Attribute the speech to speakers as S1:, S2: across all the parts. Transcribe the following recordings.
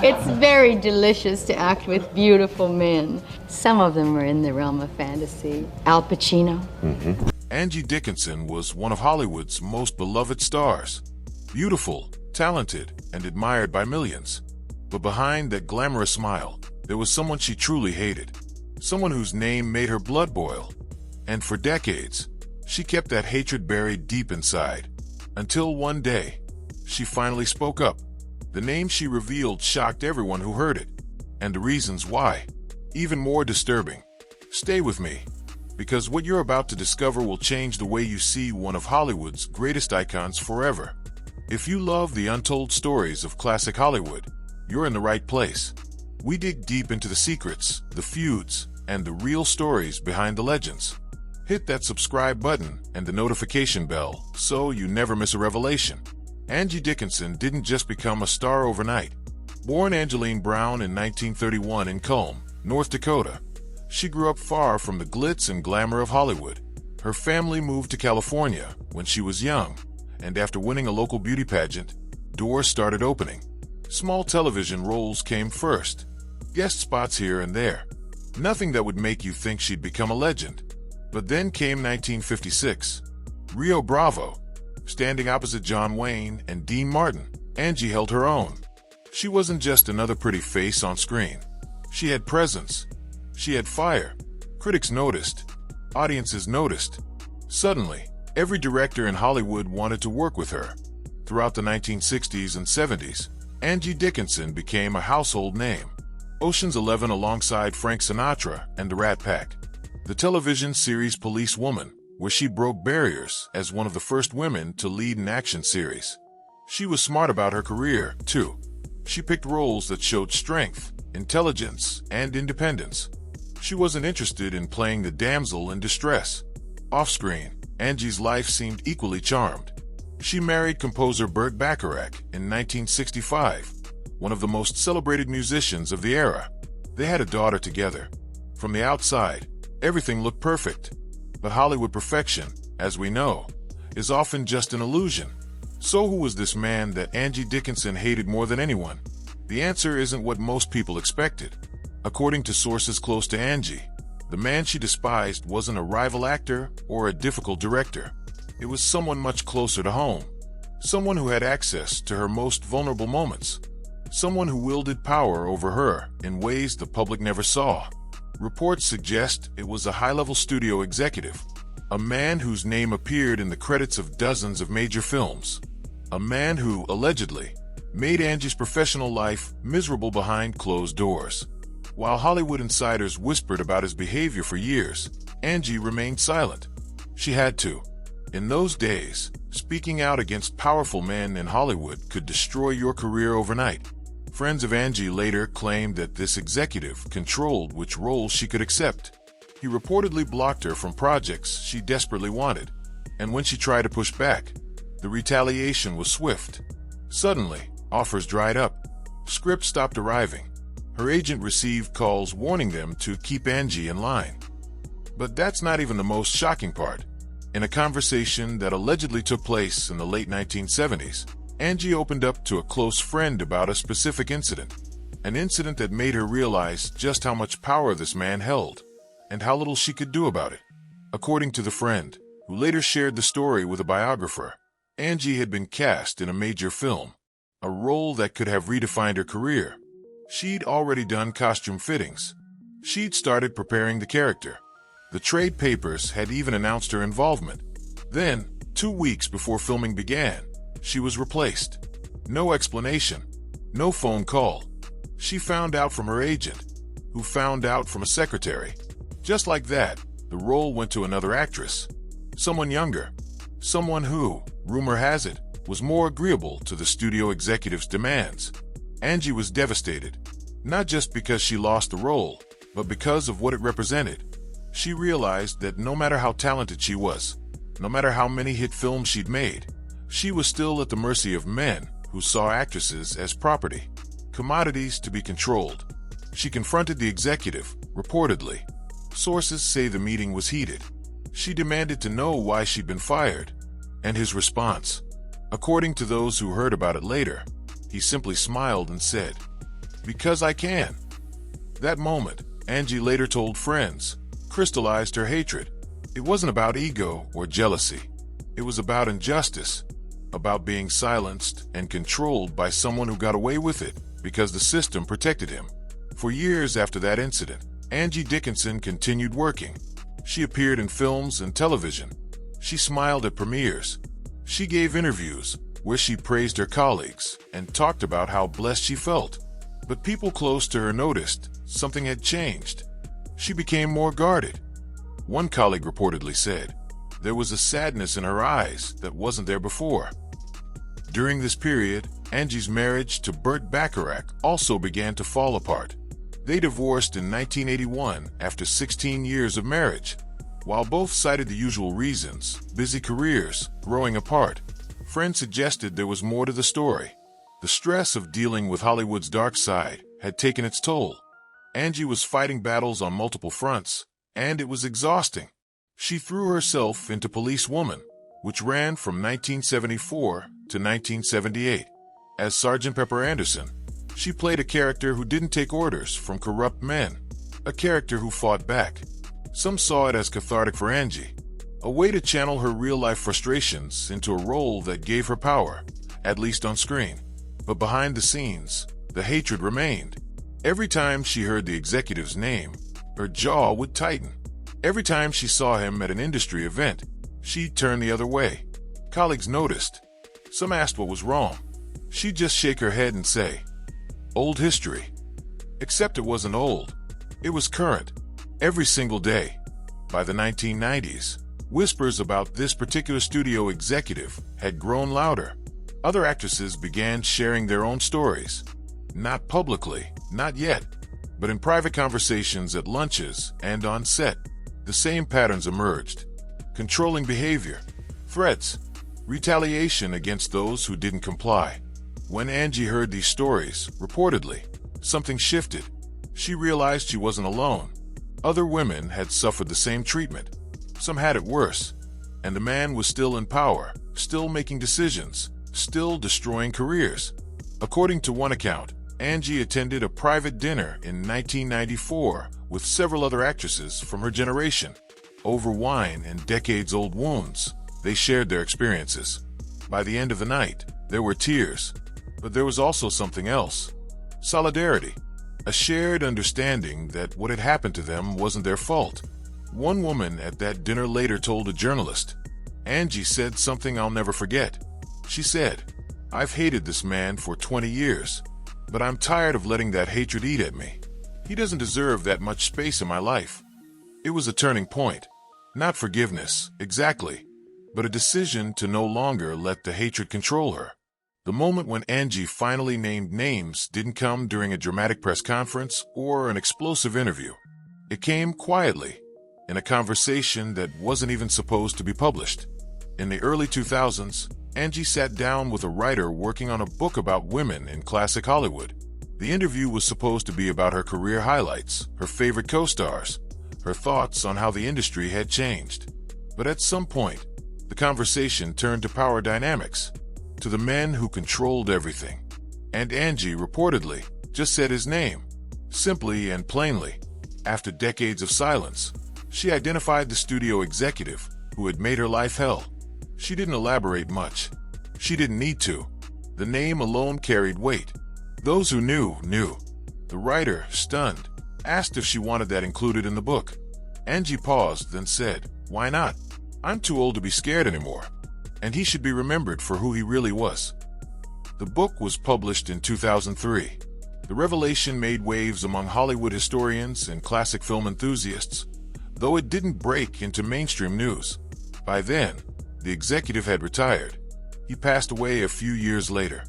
S1: It's very delicious to act with beautiful men. Some of them are in the realm of fantasy. Al Pacino.
S2: Angie Dickinson was one of Hollywood's most beloved stars. Beautiful, talented, and admired by millions. But behind that glamorous smile, there was someone she truly hated. Someone whose name made her blood boil. And for decades, she kept that hatred buried deep inside. Until one day, she finally spoke up. The name she revealed shocked everyone who heard it. And the reasons why, even more disturbing. Stay with me, because what you're about to discover will change the way you see one of Hollywood's greatest icons forever. If you love the untold stories of classic Hollywood, you're in the right place. We dig deep into the secrets, the feuds, and the real stories behind the legends. Hit that subscribe button and the notification bell so you never miss a revelation. Angie Dickinson didn't just become a star overnight. Born Angeline Brown in 1931 in Culm, North Dakota, she grew up far from the glitz and glamour of Hollywood. Her family moved to California when she was young, and after winning a local beauty pageant, doors started opening. Small television roles came first, guest spots here and there. Nothing that would make you think she'd become a legend. But then came 1956. Rio Bravo. Standing opposite John Wayne and Dean Martin, Angie held her own. She wasn't just another pretty face on screen. She had presence. She had fire. Critics noticed. Audiences noticed. Suddenly, every director in Hollywood wanted to work with her. Throughout the 1960s and 70s, Angie Dickinson became a household name. Ocean's 11 alongside Frank Sinatra and the Rat Pack. The television series Police Woman, where she broke barriers as one of the first women to lead an action series. She was smart about her career, too. She picked roles that showed strength, intelligence, and independence. She wasn't interested in playing the damsel in distress. Off-screen, Angie's life seemed equally charmed. She married composer Burt Bacharach in 1965, one of the most celebrated musicians of the era. They had a daughter together. From the outside, everything looked perfect. But Hollywood perfection, as we know, is often just an illusion. So who was this man that Angie Dickinson hated more than anyone? The answer isn't what most people expected. According to sources close to Angie, the man she despised wasn't a rival actor or a difficult director. It was someone much closer to home. Someone who had access to her most vulnerable moments. Someone who wielded power over her in ways the public never saw. Reports suggest it was a high-level studio executive, a man whose name appeared in the credits of dozens of major films, a man who, allegedly, made Angie's professional life miserable behind closed doors. While Hollywood insiders whispered about his behavior for years, Angie remained silent. She had to. In those days, speaking out against powerful men in Hollywood could destroy your career overnight. Friends of Angie later claimed that this executive controlled which roles she could accept. He reportedly blocked her from projects she desperately wanted, and when she tried to push back, the retaliation was swift. Suddenly, offers dried up. Scripts stopped arriving. Her agent received calls warning them to keep Angie in line. But that's not even the most shocking part. In a conversation that allegedly took place in the late 1970s, Angie opened up to a close friend about a specific incident. An incident that made her realize just how much power this man held, and how little she could do about it. According to the friend, who later shared the story with a biographer, Angie had been cast in a major film, a role that could have redefined her career. She'd already done costume fittings. She'd started preparing the character. The trade papers had even announced her involvement. Then, 2 weeks before filming began, she was replaced. No explanation. No phone call. She found out from her agent, who found out from a secretary. Just like that, the role went to another actress. Someone younger. Someone who, rumor has it, was more agreeable to the studio executive's demands. Angie was devastated. Not just because she lost the role, but because of what it represented. She realized that no matter how talented she was, no matter how many hit films she'd made, she was still at the mercy of men who saw actresses as property, commodities to be controlled. She confronted the executive, reportedly. Sources say the meeting was heated. She demanded to know why she'd been fired, and his response. According to those who heard about it later, he simply smiled and said, Because I can. That moment, Angie later told friends, crystallized her hatred. It wasn't about ego or jealousy. It was about injustice, about being silenced and controlled by someone who got away with it because the system protected him. For years after that incident, Angie Dickinson continued working. She appeared in films and television. She smiled at premieres. She gave interviews where she praised her colleagues and talked about how blessed she felt. But people close to her noticed something had changed. She became more guarded. One colleague reportedly said, there was a sadness in her eyes that wasn't there before. During this period, Angie's marriage to Burt Bacharach also began to fall apart. They divorced in 1981 after 16 years of marriage. While both cited the usual reasons, busy careers, growing apart, friends suggested there was more to the story. The stress of dealing with Hollywood's dark side had taken its toll. Angie was fighting battles on multiple fronts, and it was exhausting. She threw herself into Police Woman, which ran from 1974 to 1978. As Sergeant Pepper Anderson, she played a character who didn't take orders from corrupt men, a character who fought back. Some saw it as cathartic for Angie, a way to channel her real-life frustrations into a role that gave her power, at least on screen. But behind the scenes, the hatred remained. Every time she heard the executive's name, her jaw would tighten. Every time she saw him at an industry event, she'd turn the other way. Colleagues noticed. Some asked what was wrong. She'd just shake her head and say, old history. Except it wasn't old. It was current. Every single day. By the 1990s, whispers about this particular studio executive had grown louder. Other actresses began sharing their own stories. Not publicly, not yet, but in private conversations at lunches and on set, the same patterns emerged. Controlling behavior, threats, retaliation against those who didn't comply. When Angie heard these stories, reportedly, something shifted. She realized she wasn't alone. Other women had suffered the same treatment. Some had it worse. And the man was still in power, still making decisions, still destroying careers. According to one account, Angie attended a private dinner in 1994 with several other actresses from her generation. Over wine and decades-old wounds, they shared their experiences. By the end of the night, there were tears. But there was also something else. Solidarity. A shared understanding that what had happened to them wasn't their fault. One woman at that dinner later told a journalist, Angie said something I'll never forget. She said, I've hated this man for 20 years, but I'm tired of letting that hatred eat at me. He doesn't deserve that much space in my life. It was a turning point. Not forgiveness, exactly, but a decision to no longer let the hatred control her. The moment when Angie finally named names didn't come during a dramatic press conference or an explosive interview. It came quietly, in a conversation that wasn't even supposed to be published. In the early 2000s, Angie sat down with a writer working on a book about women in classic Hollywood. The interview was supposed to be about her career highlights, her favorite co-stars, her thoughts on how the industry had changed. But at some point, the conversation turned to power dynamics, to the men who controlled everything. And Angie, reportedly, just said his name, simply and plainly. After decades of silence, she identified the studio executive who had made her life hell. She didn't elaborate much. She didn't need to. The name alone carried weight. Those who knew, knew. The writer, stunned, asked if she wanted that included in the book. Angie paused, then said, why not? I'm too old to be scared anymore. And he should be remembered for who he really was. The book was published in 2003. The revelation made waves among Hollywood historians and classic film enthusiasts, though it didn't break into mainstream news. By then, the executive had retired. He passed away a few years later.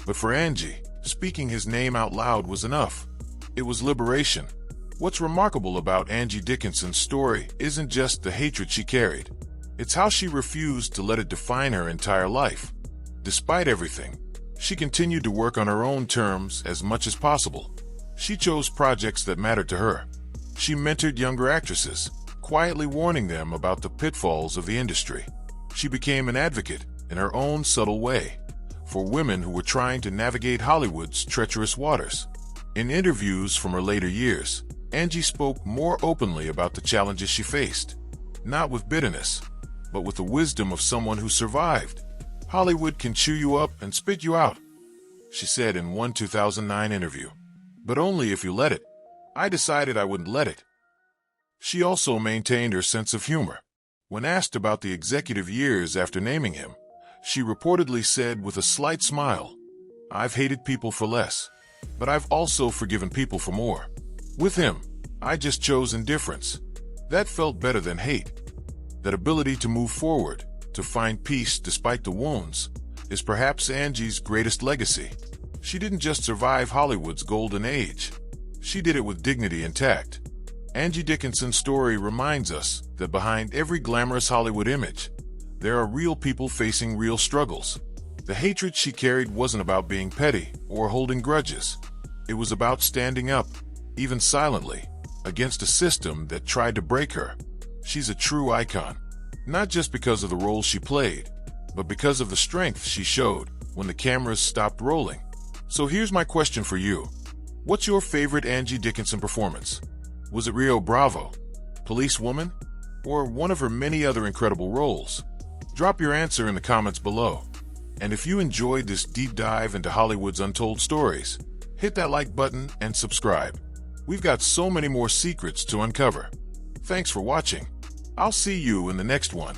S2: But for Angie, speaking his name out loud was enough. It was liberation. What's remarkable about Angie Dickinson's story isn't just the hatred she carried. It's how she refused to let it define her entire life. Despite everything, she continued to work on her own terms as much as possible. She chose projects that mattered to her. She mentored younger actresses, quietly warning them about the pitfalls of the industry. She became an advocate, in her own subtle way, for women who were trying to navigate Hollywood's treacherous waters. In interviews from her later years, Angie spoke more openly about the challenges she faced, not with bitterness, but with the wisdom of someone who survived. Hollywood can chew you up and spit you out, she said in one 2009 interview. But only if you let it. I decided I wouldn't let it. She also maintained her sense of humor. When asked about the executive years after naming him, she reportedly said with a slight smile, "I've hated people for less, but I've also forgiven people for more. With him, I just chose indifference. That felt better than hate." That ability to move forward, to find peace despite the wounds, is perhaps Angie's greatest legacy. She didn't just survive Hollywood's golden age. She did it with dignity and tact. Angie Dickinson's story reminds us that behind every glamorous Hollywood image, there are real people facing real struggles. The hatred she carried wasn't about being petty or holding grudges. It was about standing up, even silently, against a system that tried to break her. She's a true icon, not just because of the role she played, but because of the strength she showed when the cameras stopped rolling. So here's my question for you. What's your favorite Angie Dickinson performance? Was it Rio Bravo, Police Woman, or one of her many other incredible roles? Drop your answer in the comments below. And if you enjoyed this deep dive into Hollywood's untold stories, hit that like button and subscribe. We've got so many more secrets to uncover. Thanks for watching. I'll see you in the next one.